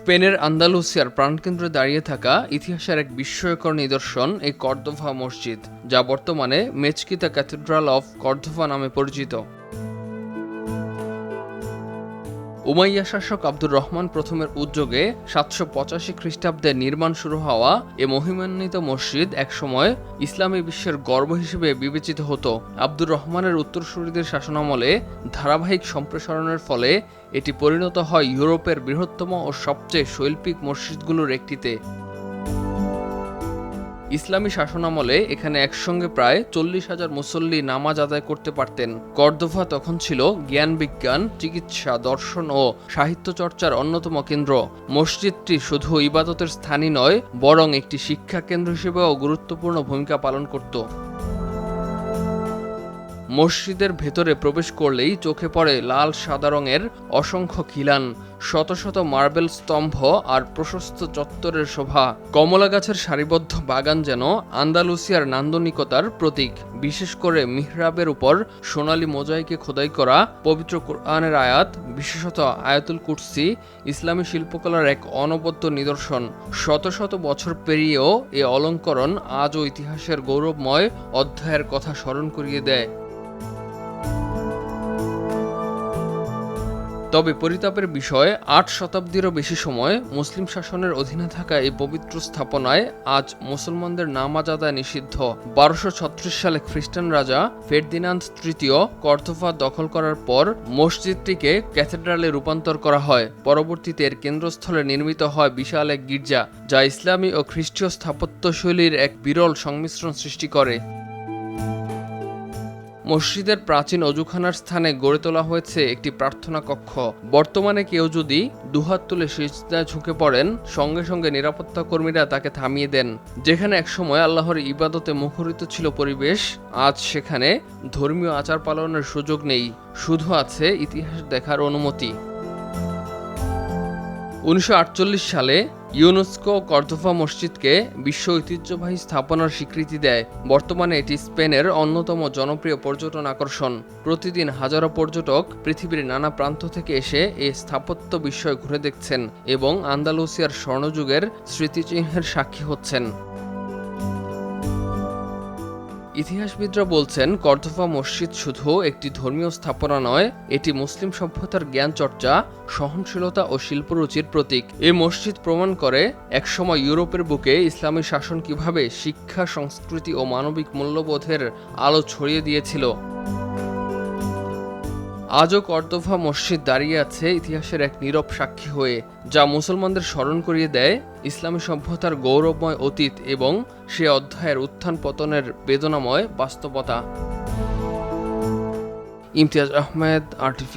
স্পেনের আন্দালুসিয়ার প্রাণকেন্দ্রে দাঁড়িয়ে থাকা ইতিহাসের এক বিস্ময়কর নিদর্শন এই কর্দোভা মসজিদ, যা বর্তমানে মেজকিতা ক্যাথেড্রাল অফ কর্দোভা নামে পরিচিত। উমাইয়া শাসক আব্দুর রহমান প্রথমের উদ্যোগে 785 খ্রিস্টাব্দে নির্মাণ শুরু হওয়া এ মহিমান্বিত মসজিদ একসময় ইসলামী বিশ্বের গর্ব হিসেবে বিবেচিত হতো। আব্দুর রহমানের উত্তরসূরিদের শাসনামলে ধারাবাহিক সম্প্রসারণের ফলে এটি পরিণত হয় ইউরোপের বৃহত্তম ও সবচেয়ে শৈল্পিক মসজিদগুলোর একটিতে। ইসলামী শাসনামলে এখানে একসঙ্গে প্রায় 40,000 মুসল্লি নামাজ আদায় করতে পারতেন। কর্দোভা তখন ছিল জ্ঞান বিজ্ঞান, চিকিৎসা, দর্শন ও সাহিত্য চর্চার অন্যতম কেন্দ্র। মসজিদটি শুধু ইবাদতের স্থানই নয়, বরং একটি শিক্ষা কেন্দ্র হিসেবেও গুরুত্বপূর্ণ ভূমিকা পালন করত। মসজিদের ভেতরে প্রবেশ করলেই চোখে পড়ে লাল সাদা রঙের অসংখ্য খিলান, শত শত মার্বেল স্তম্ভ আর প্রশস্ত চত্বরের শোভা। কমলা গাছের সারিবদ্ধ বাগান যেন আন্দালুসিয়ার নান্দনিকতার প্রতীক। বিশেষ করে মিহরাবের উপর সোনালী মোজাইকে খোদাই করা পবিত্র কোরআনের আয়াত, বিশেষত আয়াতুল কুরসি, ইসলামী শিল্পকলার এক অনবদ্য নিদর্শন। শত শত বছর পেরিয়েও এ অলঙ্করণ আজও ইতিহাসের গৌরবময় অধ্যায়ের কথা স্মরণ করিয়ে দেয়। তবে পরিতাপের বিষয়, 8 শতাব্দীরও বেশি সময় মুসলিম শাসনের অধীনে থাকা এই পবিত্র স্থাপনায় আজ মুসলমানদের নামাজ আদায় নিষিদ্ধ। 1236 সালে খ্রিস্টান রাজা ফের্দিনান্দ তৃতীয় কর্দোভা দখল করার পর মসজিদটিকে ক্যাথেড্রালে রূপান্তর করা হয়। পরবর্তীতে এর কেন্দ্রস্থলে নির্মিত হয় বিশাল এক গির্জা, যা ইসলামী ও খ্রিস্টীয় স্থাপত্যশৈলীর এক বিরল সংমিশ্রণ সৃষ্টি করে। মসজিদের প্রাচীন অজুখানার স্থানে গড়ে তোলা হয়েছে একটি প্রার্থনা কক্ষ। বর্তমানে কেউ যদি দুহাত তুলে সিজদায় ঝুঁকে পড়েন, সঙ্গে সঙ্গে নিরাপত্তা কর্মীরা তাকে থামিয়ে দেন। যেখানে একসময় আল্লাহর ইবাদতে মুখরিত ছিল পরিবেশ, আজ সেখানে ধর্মীয় আচার পালনের সুযোগ নেই, শুধু আছে ইতিহাস দেখার অনুমতি। 1948 সালে ইউনেস্কো কর্দোভা মসজিদকে বিশ্ব ঐতিহ্যবাহী স্থাপনার স্বীকৃতি দেয়। বর্তমানে এটি স্পেনের অন্যতম জনপ্রিয় পর্যটন আকর্ষণ। প্রতিদিন হাজারো পর্যটক পৃথিবীর নানা প্রান্ত থেকে এসে এই স্থাপত্য বিস্ময় ঘুরে দেখছেন এবং আন্দালুসিয়ার স্বর্ণযুগের স্মৃতিচিহ্নের সাক্ষী হচ্ছেন। ইতিহাসবিদরা বলছেন, কর্দোভা মসজিদ শুধু একটি ধর্মীয় স্থাপনা নয়, এটি মুসলিম সভ্যতার জ্ঞান চর্চা, সহনশীলতা ও শিল্পরুচির প্রতীক। এই মসজিদ প্রমাণ করে একসময় ইউরোপের বুকে ইসলামী শাসন কিভাবে শিক্ষা, সংস্কৃতি ও মানবিক মূল্যবোধের আলো ছড়িয়ে দিয়েছিল। আজও কর্দোভা মসজিদ দাঁড়িয়ে আছে ইতিহাসের এক নীরব সাক্ষী হয়ে, যা মুসলমানদের স্মরণ করিয়ে দেয় ইসলামী সভ্যতার গৌরবময় অতীত এবং সে অধ্যায়ের উত্থান পতনের বেদনাময় বাস্তবতা। ইমতিয়াজ আহমেদ, RTV।